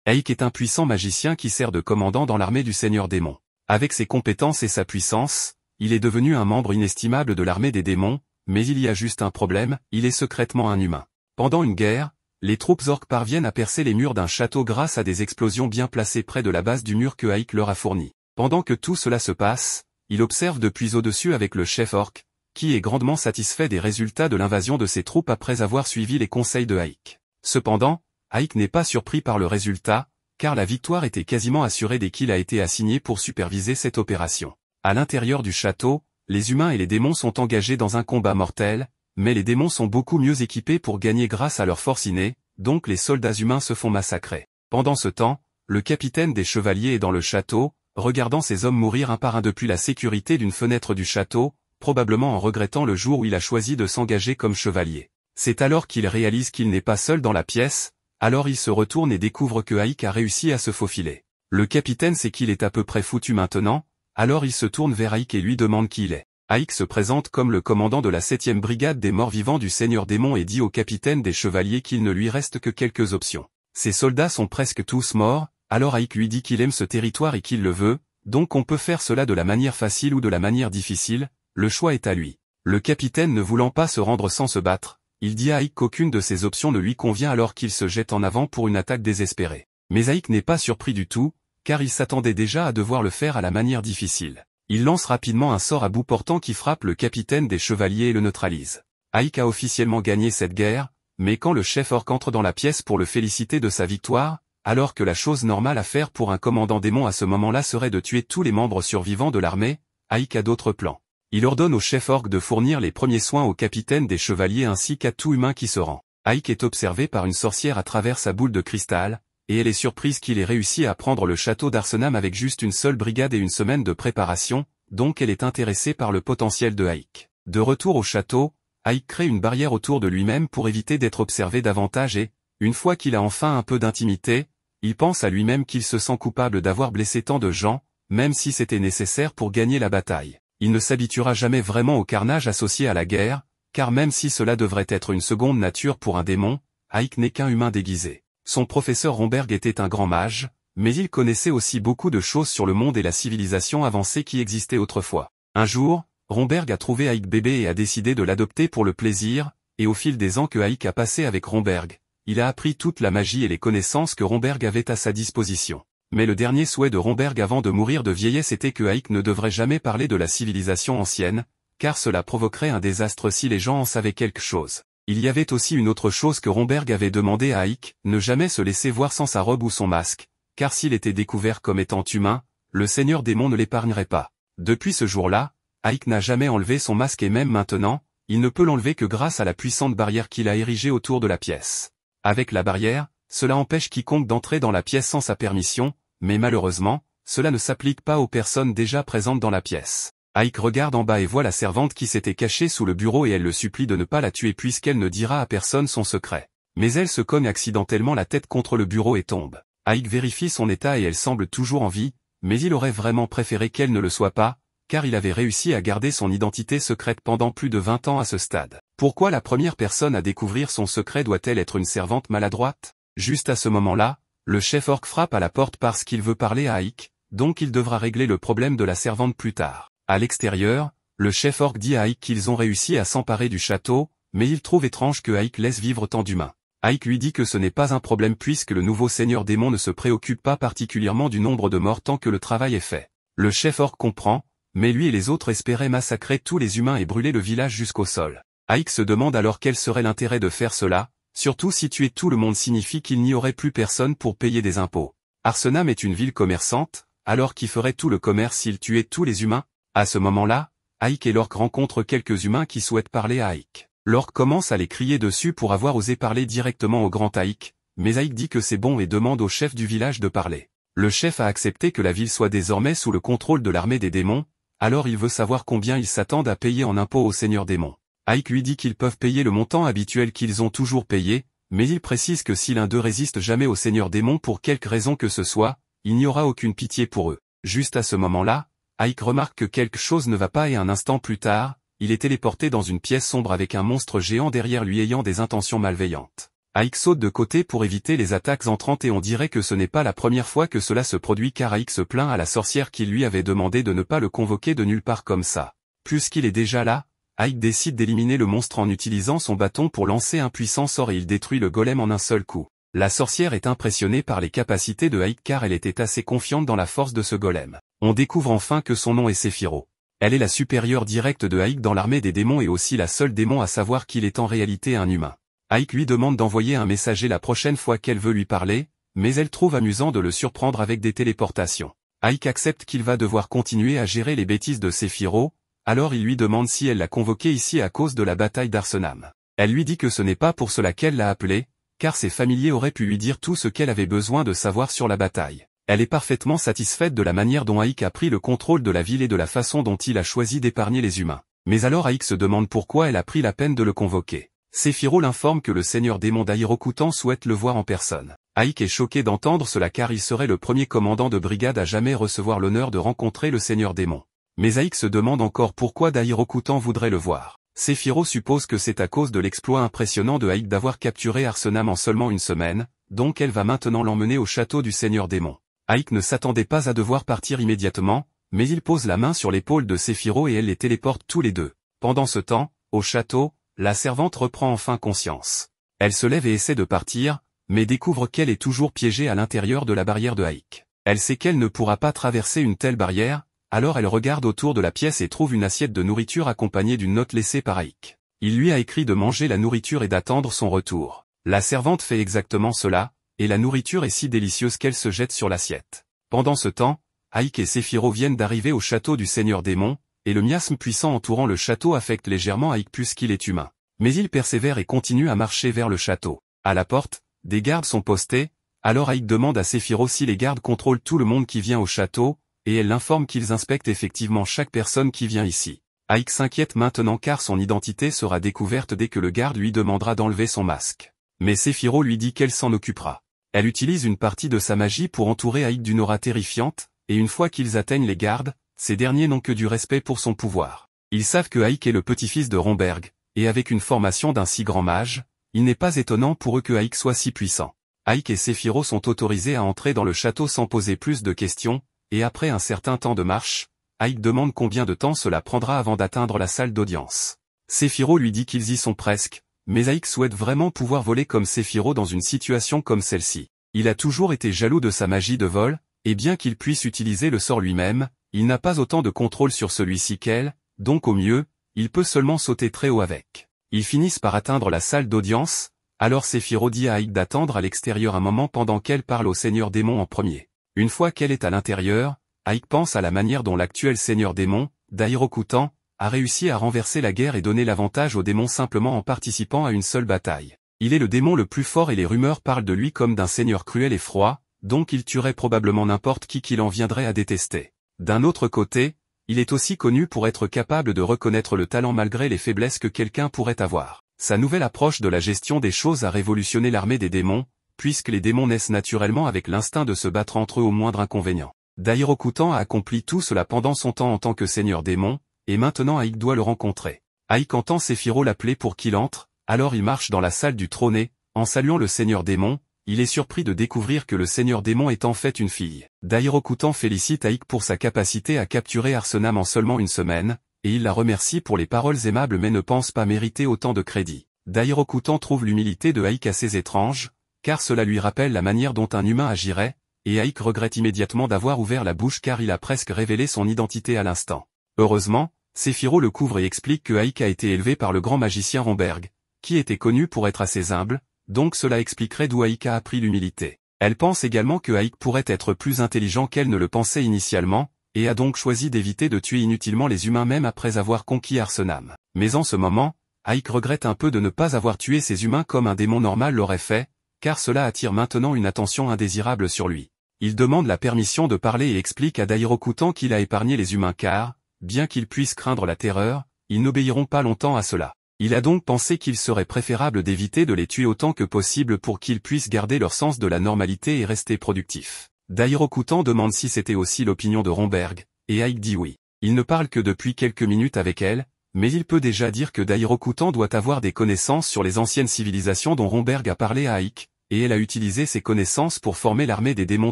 Aik est un puissant magicien qui sert de commandant dans l'armée du Seigneur Démon. Avec ses compétences et sa puissance, il est devenu un membre inestimable de l'armée des démons, mais il y a juste un problème, il est secrètement un humain. Pendant une guerre, les troupes orques parviennent à percer les murs d'un château grâce à des explosions bien placées près de la base du mur que Aik leur a fourni. Pendant que tout cela se passe, il observe depuis au-dessus avec le chef orc, qui est grandement satisfait des résultats de l'invasion de ses troupes après avoir suivi les conseils de Aik. Cependant, Aik n'est pas surpris par le résultat, car la victoire était quasiment assurée dès qu'il a été assigné pour superviser cette opération. À l'intérieur du château, les humains et les démons sont engagés dans un combat mortel, mais les démons sont beaucoup mieux équipés pour gagner grâce à leur force innée, donc les soldats humains se font massacrer. Pendant ce temps, le capitaine des chevaliers est dans le château, regardant ses hommes mourir un par un depuis la sécurité d'une fenêtre du château, probablement en regrettant le jour où il a choisi de s'engager comme chevalier. C'est alors qu'il réalise qu'il n'est pas seul dans la pièce, alors il se retourne et découvre que Aik a réussi à se faufiler. Le capitaine sait qu'il est à peu près foutu maintenant, alors il se tourne vers Aik et lui demande qui il est. Aik se présente comme le commandant de la 7e brigade des morts-vivants du Seigneur Démon et dit au capitaine des chevaliers qu'il ne lui reste que quelques options. Ses soldats sont presque tous morts, alors Aik lui dit qu'il aime ce territoire et qu'il le veut, donc on peut faire cela de la manière facile ou de la manière difficile, le choix est à lui. Le capitaine ne voulant pas se rendre sans se battre, il dit à Aik qu'aucune de ces options ne lui convient alors qu'il se jette en avant pour une attaque désespérée. Mais Aik n'est pas surpris du tout, car il s'attendait déjà à devoir le faire à la manière difficile. Il lance rapidement un sort à bout portant qui frappe le capitaine des chevaliers et le neutralise. Aik a officiellement gagné cette guerre, mais quand le chef orc entre dans la pièce pour le féliciter de sa victoire, alors que la chose normale à faire pour un commandant démon à ce moment-là serait de tuer tous les membres survivants de l'armée, Aik a d'autres plans. Il ordonne au chef orc de fournir les premiers soins au capitaine des chevaliers ainsi qu'à tout humain qui se rend. Aik est observé par une sorcière à travers sa boule de cristal, et elle est surprise qu'il ait réussi à prendre le château d'Arsenam avec juste une seule brigade et une semaine de préparation, donc elle est intéressée par le potentiel de Aik. De retour au château, Aik crée une barrière autour de lui-même pour éviter d'être observé davantage et, une fois qu'il a enfin un peu d'intimité, il pense à lui-même qu'il se sent coupable d'avoir blessé tant de gens, même si c'était nécessaire pour gagner la bataille. Il ne s'habituera jamais vraiment au carnage associé à la guerre, car même si cela devrait être une seconde nature pour un démon, Aik n'est qu'un humain déguisé. Son professeur Romberg était un grand mage, mais il connaissait aussi beaucoup de choses sur le monde et la civilisation avancée qui existait autrefois. Un jour, Romberg a trouvé Aik bébé et a décidé de l'adopter pour le plaisir, et au fil des ans que Aik a passé avec Romberg, il a appris toute la magie et les connaissances que Romberg avait à sa disposition. Mais le dernier souhait de Romberg avant de mourir de vieillesse était que Aik ne devrait jamais parler de la civilisation ancienne, car cela provoquerait un désastre si les gens en savaient quelque chose. Il y avait aussi une autre chose que Romberg avait demandé à Aik, ne jamais se laisser voir sans sa robe ou son masque, car s'il était découvert comme étant humain, le Seigneur Démon ne l'épargnerait pas. Depuis ce jour-là, Aik n'a jamais enlevé son masque et même maintenant, il ne peut l'enlever que grâce à la puissante barrière qu'il a érigée autour de la pièce. Avec la barrière, cela empêche quiconque d'entrer dans la pièce sans sa permission, mais malheureusement, cela ne s'applique pas aux personnes déjà présentes dans la pièce. Aik regarde en bas et voit la servante qui s'était cachée sous le bureau et elle le supplie de ne pas la tuer puisqu'elle ne dira à personne son secret. Mais elle se cogne accidentellement la tête contre le bureau et tombe. Aik vérifie son état et elle semble toujours en vie, mais il aurait vraiment préféré qu'elle ne le soit pas, car il avait réussi à garder son identité secrète pendant plus de 20 ans à ce stade. Pourquoi la première personne à découvrir son secret doit-elle être une servante maladroite? Juste à ce moment-là, le chef orc frappe à la porte parce qu'il veut parler à Aik, donc il devra régler le problème de la servante plus tard. À l'extérieur, le chef orc dit à Aik qu'ils ont réussi à s'emparer du château, mais il trouve étrange que Aik laisse vivre tant d'humains. Aik lui dit que ce n'est pas un problème puisque le nouveau seigneur démon ne se préoccupe pas particulièrement du nombre de morts tant que le travail est fait. Le chef orc comprend, mais lui et les autres espéraient massacrer tous les humains et brûler le village jusqu'au sol. Aik se demande alors quel serait l'intérêt de faire cela, surtout si tuer tout le monde signifie qu'il n'y aurait plus personne pour payer des impôts. Arsenam est une ville commerçante, alors qui ferait tout le commerce s'il tuait tous les humains? À ce moment-là, Aik et l'orc rencontrent quelques humains qui souhaitent parler à Aik. L'orc commence à les crier dessus pour avoir osé parler directement au grand Aik, mais Aik dit que c'est bon et demande au chef du village de parler. Le chef a accepté que la ville soit désormais sous le contrôle de l'armée des démons, alors il veut savoir combien ils s'attendent à payer en impôts au seigneur démon. Aik lui dit qu'ils peuvent payer le montant habituel qu'ils ont toujours payé, mais il précise que si l'un d'eux résiste jamais au seigneur démon pour quelque raison que ce soit, il n'y aura aucune pitié pour eux. Juste à ce moment-là, Aik remarque que quelque chose ne va pas et un instant plus tard, il est téléporté dans une pièce sombre avec un monstre géant derrière lui ayant des intentions malveillantes. Aik saute de côté pour éviter les attaques entrantes et on dirait que ce n'est pas la première fois que cela se produit car Aik se plaint à la sorcière qui lui avait demandé de ne pas le convoquer de nulle part comme ça. Puisqu'il est déjà là, Aik décide d'éliminer le monstre en utilisant son bâton pour lancer un puissant sort et il détruit le golem en un seul coup. La sorcière est impressionnée par les capacités de Aik car elle était assez confiante dans la force de ce golem. On découvre enfin que son nom est Sephiroth. Elle est la supérieure directe de Aik dans l'armée des démons et aussi la seule démon à savoir qu'il est en réalité un humain. Aik lui demande d'envoyer un messager la prochaine fois qu'elle veut lui parler, mais elle trouve amusant de le surprendre avec des téléportations. Aik accepte qu'il va devoir continuer à gérer les bêtises de Sephiroth, alors il lui demande si elle l'a convoqué ici à cause de la bataille d'Arsenam. Elle lui dit que ce n'est pas pour cela qu'elle l'a appelé, car ses familiers auraient pu lui dire tout ce qu'elle avait besoin de savoir sur la bataille. Elle est parfaitement satisfaite de la manière dont Aik a pris le contrôle de la ville et de la façon dont il a choisi d'épargner les humains. Mais alors Aik se demande pourquoi elle a pris la peine de le convoquer. Sephiroth l'informe que le seigneur démon d'Ahirokutan souhaite le voir en personne. Aik est choqué d'entendre cela car il serait le premier commandant de brigade à jamais recevoir l'honneur de rencontrer le seigneur démon. Mais Aik se demande encore pourquoi d'Ahirokutan voudrait le voir. Sephiroth suppose que c'est à cause de l'exploit impressionnant de Aik d'avoir capturé Arsenam en seulement une semaine, donc elle va maintenant l'emmener au château du seigneur démon. Aik ne s'attendait pas à devoir partir immédiatement, mais il pose la main sur l'épaule de Sephiroth et elle les téléporte tous les deux. Pendant ce temps, au château, la servante reprend enfin conscience. Elle se lève et essaie de partir, mais découvre qu'elle est toujours piégée à l'intérieur de la barrière de Aik. Elle sait qu'elle ne pourra pas traverser une telle barrière, alors elle regarde autour de la pièce et trouve une assiette de nourriture accompagnée d'une note laissée par Aik. Il lui a écrit de manger la nourriture et d'attendre son retour. La servante fait exactement cela, et la nourriture est si délicieuse qu'elle se jette sur l'assiette. Pendant ce temps, Aik et Sephiroth viennent d'arriver au château du seigneur démon, et le miasme puissant entourant le château affecte légèrement Aik puisqu'il est humain. Mais il persévère et continue à marcher vers le château. À la porte, des gardes sont postés, alors Aik demande à Sephiroth si les gardes contrôlent tout le monde qui vient au château, et elle l'informe qu'ils inspectent effectivement chaque personne qui vient ici. Aik s'inquiète maintenant car son identité sera découverte dès que le garde lui demandera d'enlever son masque. Mais Sephiroth lui dit qu'elle s'en occupera. Elle utilise une partie de sa magie pour entourer Aik d'une aura terrifiante, et une fois qu'ils atteignent les gardes, ces derniers n'ont que du respect pour son pouvoir. Ils savent que Aik est le petit-fils de Romberg, et avec une formation d'un si grand mage, il n'est pas étonnant pour eux que Aik soit si puissant. Aik et Sephiroth sont autorisés à entrer dans le château sans poser plus de questions, et après un certain temps de marche, Aik demande combien de temps cela prendra avant d'atteindre la salle d'audience. Sephiroth lui dit qu'ils y sont presque, mais Aik souhaite vraiment pouvoir voler comme Sephiroth dans une situation comme celle-ci. Il a toujours été jaloux de sa magie de vol, et bien qu'il puisse utiliser le sort lui-même, il n'a pas autant de contrôle sur celui-ci qu'elle, donc au mieux, il peut seulement sauter très haut avec. Ils finissent par atteindre la salle d'audience, alors Sephiroth dit à Aik d'attendre à l'extérieur un moment pendant qu'elle parle au seigneur démon en premier. Une fois qu'elle est à l'intérieur, Aik pense à la manière dont l'actuel seigneur démon, d'Ahirokutan, a réussi à renverser la guerre et donner l'avantage aux démons simplement en participant à une seule bataille. Il est le démon le plus fort et les rumeurs parlent de lui comme d'un seigneur cruel et froid, donc il tuerait probablement n'importe qui l'en viendrait à détester. D'un autre côté, il est aussi connu pour être capable de reconnaître le talent malgré les faiblesses que quelqu'un pourrait avoir. Sa nouvelle approche de la gestion des choses a révolutionné l'armée des démons, puisque les démons naissent naturellement avec l'instinct de se battre entre eux au moindre inconvénient. D'Ahirokutan a accompli tout cela pendant son temps en tant que seigneur démon, et maintenant Aik doit le rencontrer. Aik entend Sephiroth l'appeler pour qu'il entre, alors il marche dans la salle du trône, en saluant le seigneur démon, il est surpris de découvrir que le seigneur démon est en fait une fille. D'Ahirokutan félicite Aik pour sa capacité à capturer Arsenam en seulement une semaine, et il la remercie pour les paroles aimables mais ne pense pas mériter autant de crédit. D'Ahirokutan trouve l'humilité de Aik assez étrange, car cela lui rappelle la manière dont un humain agirait, et Aik regrette immédiatement d'avoir ouvert la bouche car il a presque révélé son identité à l'instant. Heureusement, Sephiroth le couvre et explique que Aik a été élevé par le grand magicien Romberg, qui était connu pour être assez humble, donc cela expliquerait d'où Aik a appris l'humilité. Elle pense également que Aik pourrait être plus intelligent qu'elle ne le pensait initialement, et a donc choisi d'éviter de tuer inutilement les humains même après avoir conquis Arsenam. Mais en ce moment, Aik regrette un peu de ne pas avoir tué ces humains comme un démon normal l'aurait fait, car cela attire maintenant une attention indésirable sur lui. Il demande la permission de parler et explique à d'Ahirokutan qu'il a épargné les humains car, bien qu'ils puissent craindre la terreur, ils n'obéiront pas longtemps à cela. Il a donc pensé qu'il serait préférable d'éviter de les tuer autant que possible pour qu'ils puissent garder leur sens de la normalité et rester productifs. D'Ahirokutan demande si c'était aussi l'opinion de Romberg, et Aik dit oui. Il ne parle que depuis quelques minutes avec elle, mais il peut déjà dire que Dairokutan doit avoir des connaissances sur les anciennes civilisations dont Romberg a parlé à Aik, et elle a utilisé ces connaissances pour former l'armée des démons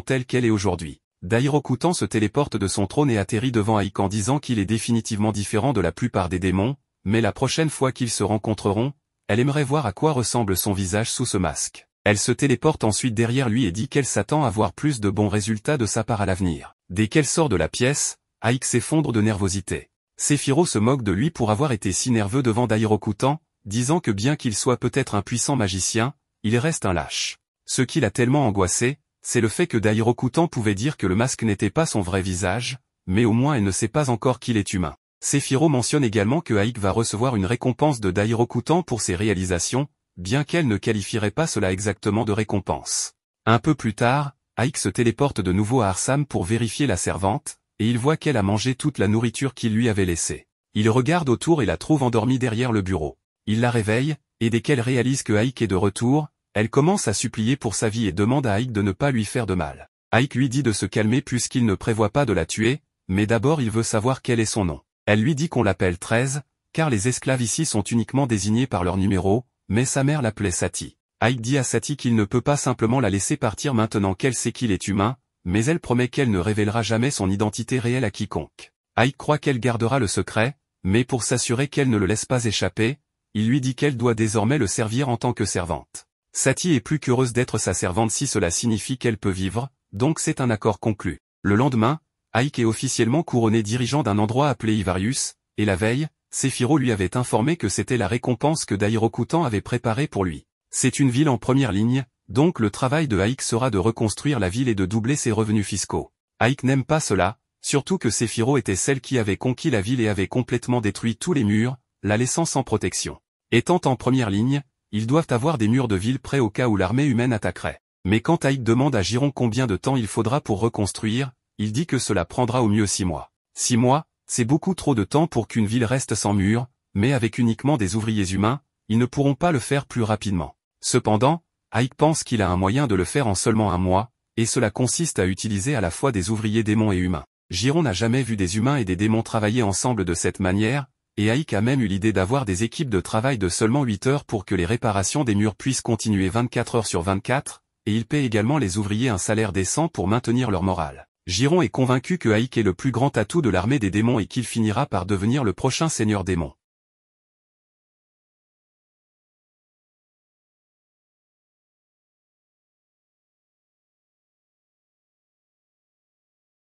telle qu'elle est aujourd'hui. Dairokutan se téléporte de son trône et atterrit devant Aik en disant qu'il est définitivement différent de la plupart des démons, mais la prochaine fois qu'ils se rencontreront, elle aimerait voir à quoi ressemble son visage sous ce masque. Elle se téléporte ensuite derrière lui et dit qu'elle s'attend à voir plus de bons résultats de sa part à l'avenir. Dès qu'elle sort de la pièce, Aik s'effondre de nervosité. Sephiroth se moque de lui pour avoir été si nerveux devant Dairokutan, disant que bien qu'il soit peut-être un puissant magicien, il reste un lâche. Ce qui l'a tellement angoissé, c'est le fait que Dairokutan pouvait dire que le masque n'était pas son vrai visage, mais au moins elle ne sait pas encore qu'il est humain. Sephiroth mentionne également que Aik va recevoir une récompense de Dairokutan pour ses réalisations, bien qu'elle ne qualifierait pas cela exactement de récompense. Un peu plus tard, Aik se téléporte de nouveau à Arsam pour vérifier la servante, et il voit qu'elle a mangé toute la nourriture qu'il lui avait laissée. Il regarde autour et la trouve endormie derrière le bureau. Il la réveille, et dès qu'elle réalise que Aik est de retour, elle commence à supplier pour sa vie et demande à Aik de ne pas lui faire de mal. Aik lui dit de se calmer puisqu'il ne prévoit pas de la tuer, mais d'abord il veut savoir quel est son nom. Elle lui dit qu'on l'appelle 13, car les esclaves ici sont uniquement désignés par leur numéro, mais sa mère l'appelait Sati. Aik dit à Sati qu'il ne peut pas simplement la laisser partir maintenant qu'elle sait qu'il est humain, mais elle promet qu'elle ne révélera jamais son identité réelle à quiconque. Aik croit qu'elle gardera le secret, mais pour s'assurer qu'elle ne le laisse pas échapper, il lui dit qu'elle doit désormais le servir en tant que servante. Sati est plus qu'heureuse d'être sa servante si cela signifie qu'elle peut vivre, donc c'est un accord conclu. Le lendemain, Aik est officiellement couronné dirigeant d'un endroit appelé Ivarius, et la veille, Sephiroth lui avait informé que c'était la récompense que Dairokutan avait préparée pour lui. C'est une ville en première ligne, donc le travail de Aik sera de reconstruire la ville et de doubler ses revenus fiscaux. Aik n'aime pas cela, surtout que Sephiroth était celle qui avait conquis la ville et avait complètement détruit tous les murs, la laissant sans protection. Étant en première ligne, ils doivent avoir des murs de ville prêts au cas où l'armée humaine attaquerait. Mais quand Aik demande à Giron combien de temps il faudra pour reconstruire, il dit que cela prendra au mieux 6 mois. 6 mois, c'est beaucoup trop de temps pour qu'une ville reste sans murs, mais avec uniquement des ouvriers humains, ils ne pourront pas le faire plus rapidement. Cependant, Aik pense qu'il a un moyen de le faire en seulement 1 mois, et cela consiste à utiliser à la fois des ouvriers démons et humains. Giron n'a jamais vu des humains et des démons travailler ensemble de cette manière, et Aik a même eu l'idée d'avoir des équipes de travail de seulement 8 heures pour que les réparations des murs puissent continuer 24 heures sur 24, et il paie également les ouvriers un salaire décent pour maintenir leur morale. Giron est convaincu que Aik est le plus grand atout de l'armée des démons et qu'il finira par devenir le prochain seigneur démon.